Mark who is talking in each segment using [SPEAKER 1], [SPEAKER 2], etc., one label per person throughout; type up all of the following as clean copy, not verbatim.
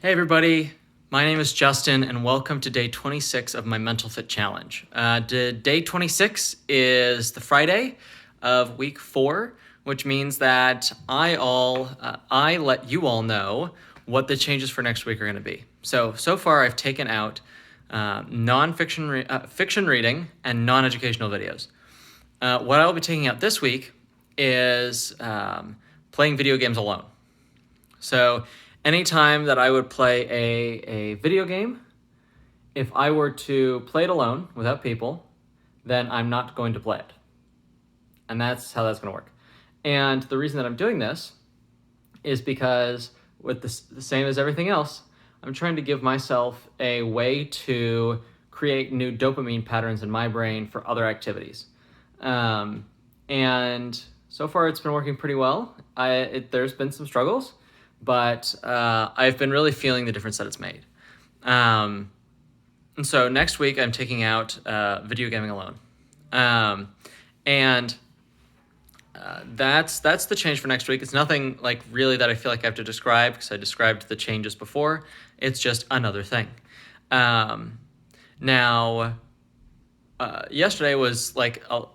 [SPEAKER 1] Hey everybody, my name is Justin and welcome to day 26 of my MentalFit challenge. Day 26 is the Friday of week 4, which means that I let you all know what the changes for next week are going to be. So far I've taken out fiction reading and non-educational videos. What I will be taking out this week is playing video games alone. So anytime that I would play a video game, if I were to play it alone without people, then I'm not going to play it. And that's how that's going to work. And the reason that I'm doing this is because with the same as everything else, I'm trying to give myself a way to create new dopamine patterns in my brain for other activities. And so far it's been working pretty well. There's been some struggles, but I've been really feeling the difference that it's made. And so next week I'm taking out video gaming alone. And that's the change for next week. It's nothing like really that I feel like I have to describe because I described the changes before. It's just another thing. Now, yesterday was like a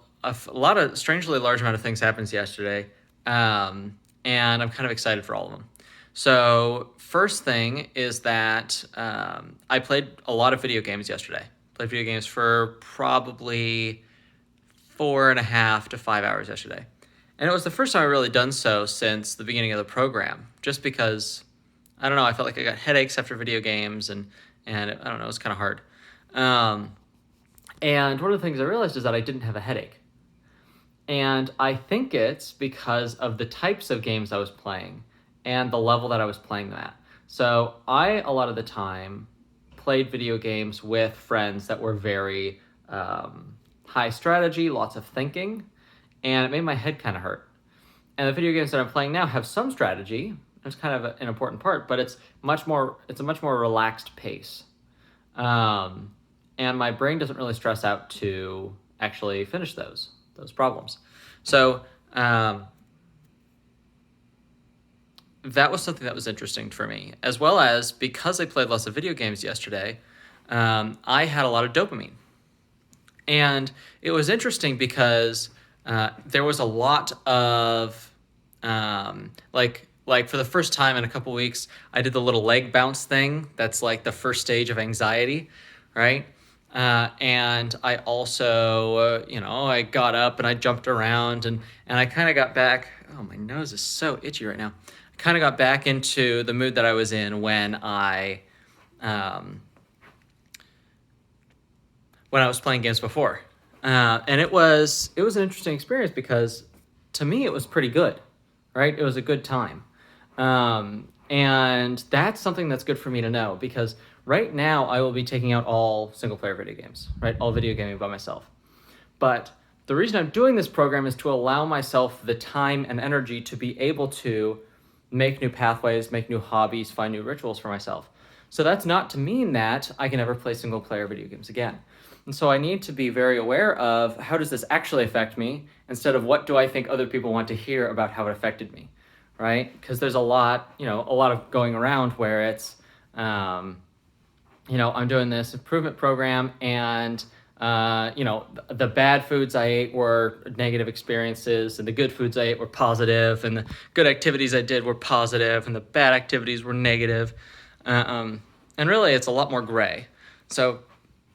[SPEAKER 1] lot of strangely large amount of things happens yesterday. And I'm kind of excited for all of them. So first thing is that I played a lot of video games yesterday. Played video games for probably 4.5 to 5 hours yesterday. And it was the first time I've really done so since the beginning of the program, just because, I don't know, I felt like I got headaches after video games, and I don't know, it was kind of hard. And one of the things I realized is that I didn't have a headache. And I think it's because of the types of games I was playing and the level that I was playing them at. So I, a lot of the time, played video games with friends that were very high strategy, lots of thinking, and it made my head kind of hurt. And the video games that I'm playing now have some strategy. It's kind of an important part, but it's a much more relaxed pace. And my brain doesn't really stress out to actually finish those problems. So that was something that was interesting for me, as well as because I played lots of video games yesterday, I had a lot of dopamine. And it was interesting because there was a lot of, like for the first time in a couple weeks, I did the little leg bounce thing. That's like the first stage of anxiety, right? And I also, I got up and I jumped around and I kind of got back. Oh, my nose is so itchy right now. I kind of got back into the mood that I was in when I was playing games before. And it was an interesting experience because to me it was pretty good, right? It was a good time. And that's something that's good for me to know because right now I will be taking out all single player video games, right? All video gaming by myself. But the reason I'm doing this program is to allow myself the time and energy to be able to make new pathways, make new hobbies, find new rituals for myself. So that's not to mean that I can never play single player video games again. And so I need to be very aware of how does this actually affect me instead of what do I think other people want to hear about how it affected me, right? Because there's a lot of going around where it's, I'm doing this improvement program and, the bad foods I ate were negative experiences and the good foods I ate were positive and the good activities I did were positive and the bad activities were negative. And really it's a lot more gray. So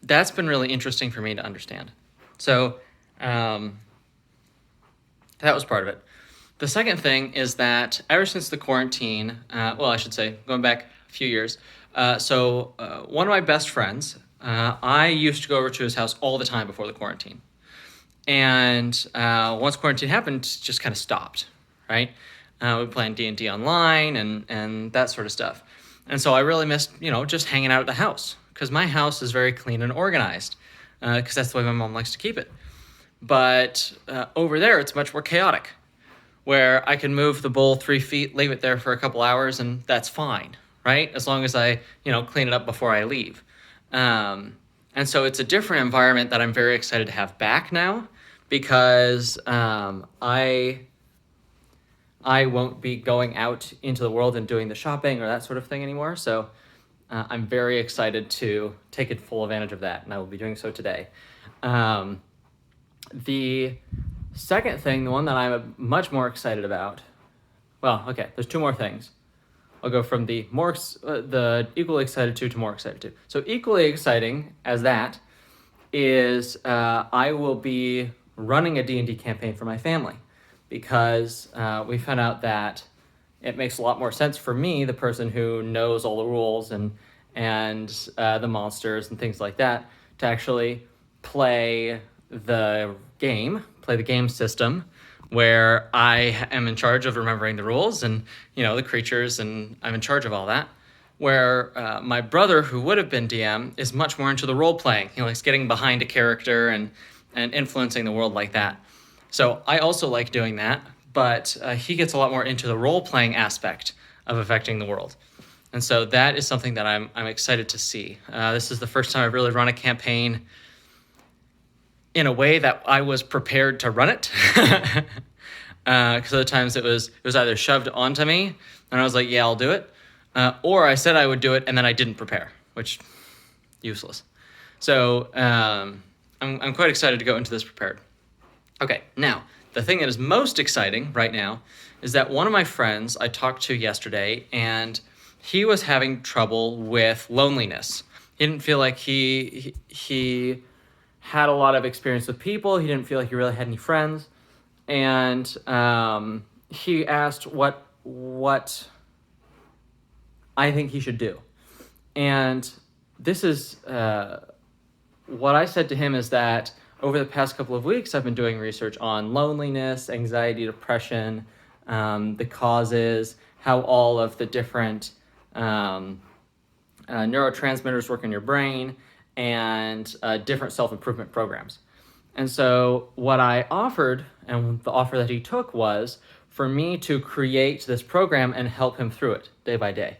[SPEAKER 1] that's been really interesting for me to understand. So that was part of it. The second thing is that ever since the quarantine, I should say, going back a few years, one of my best friends, I used to go over to his house all the time before the quarantine. And once quarantine happened, just kind of stopped, right? We played D&D online and that sort of stuff. And so I really missed, just hanging out at the house because my house is very clean and organized because that's the way my mom likes to keep it. But over there, it's much more chaotic where I can move the bowl 3 feet, leave it there for a couple hours, and that's fine, right? As long as I, clean it up before I leave. And so it's a different environment that I'm very excited to have back now because I I won't be going out into the world and doing the shopping or that sort of thing anymore. So I'm very excited to take full advantage of that, and I will be doing so today. The second thing, the one that I'm much more excited about, well, okay, there's two more things. I'll go from the equally excited to more excited to. So equally exciting as that is I will be running a D&D campaign for my family, because we found out that it makes a lot more sense for me, the person who knows all the rules and the monsters and things like that, to actually play the game system, where I am in charge of remembering the rules and the creatures, and I'm in charge of all that. Where my brother, who would have been DM, is much more into the role playing. He likes getting behind a character and influencing the world like that. So I also like doing that, but he gets a lot more into the role playing aspect of affecting the world. And so that is something that I'm excited to see. This is the first time I've really run a campaign in a way that I was prepared to run it. Because other times it was either shoved onto me and I was like, yeah, I'll do it. Or I said I would do it and then I didn't prepare, which useless. So I'm quite excited to go into this prepared. Okay, now, the thing that is most exciting right now is that one of my friends I talked to yesterday, and he was having trouble with loneliness. He didn't feel like he had a lot of experience with people. He didn't feel like he really had any friends. And he asked what I think he should do. And this is what I said to him is that over the past couple of weeks, I've been doing research on loneliness, anxiety, depression, the causes, how all of the different neurotransmitters work in your brain, and different self-improvement programs. And so what I offered, and the offer that he took, was for me to create this program and help him through it day by day,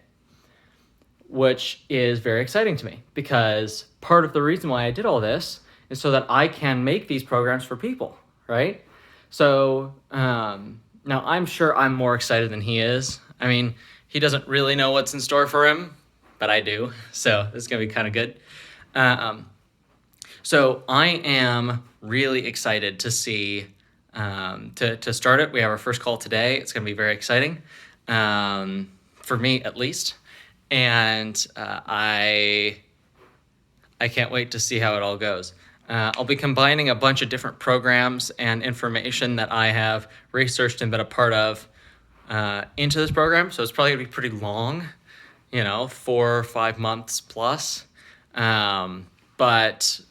[SPEAKER 1] which is very exciting to me, because part of the reason why I did all this is so that I can make these programs for people, right? So now I'm sure I'm more excited than he is. I mean, he doesn't really know what's in store for him, but I do. So this is going to be kind of good. So I am really excited to see, to start it. We have our first call today. It's going to be very exciting, for me at least. And I can't wait to see how it all goes. I'll be combining a bunch of different programs and information that I have researched and been a part of into this program. So it's probably going to be pretty long, 4 or 5 months plus. But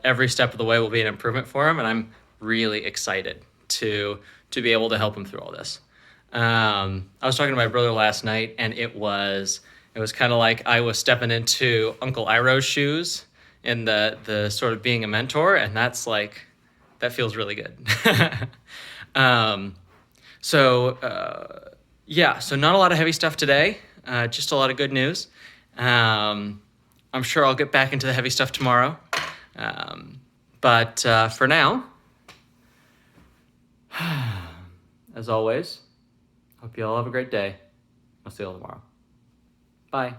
[SPEAKER 1] every step of the way will be an improvement for him, and I'm really excited to be able to help him through all this. I was talking to my brother last night, and it was kind of like I was stepping into Uncle Iroh's shoes in the sort of being a mentor, and that feels really good. So not a lot of heavy stuff today, just a lot of good news. I'm sure I'll get back into the heavy stuff tomorrow. But for now, as always, hope you all have a great day. I'll see you all tomorrow. Bye.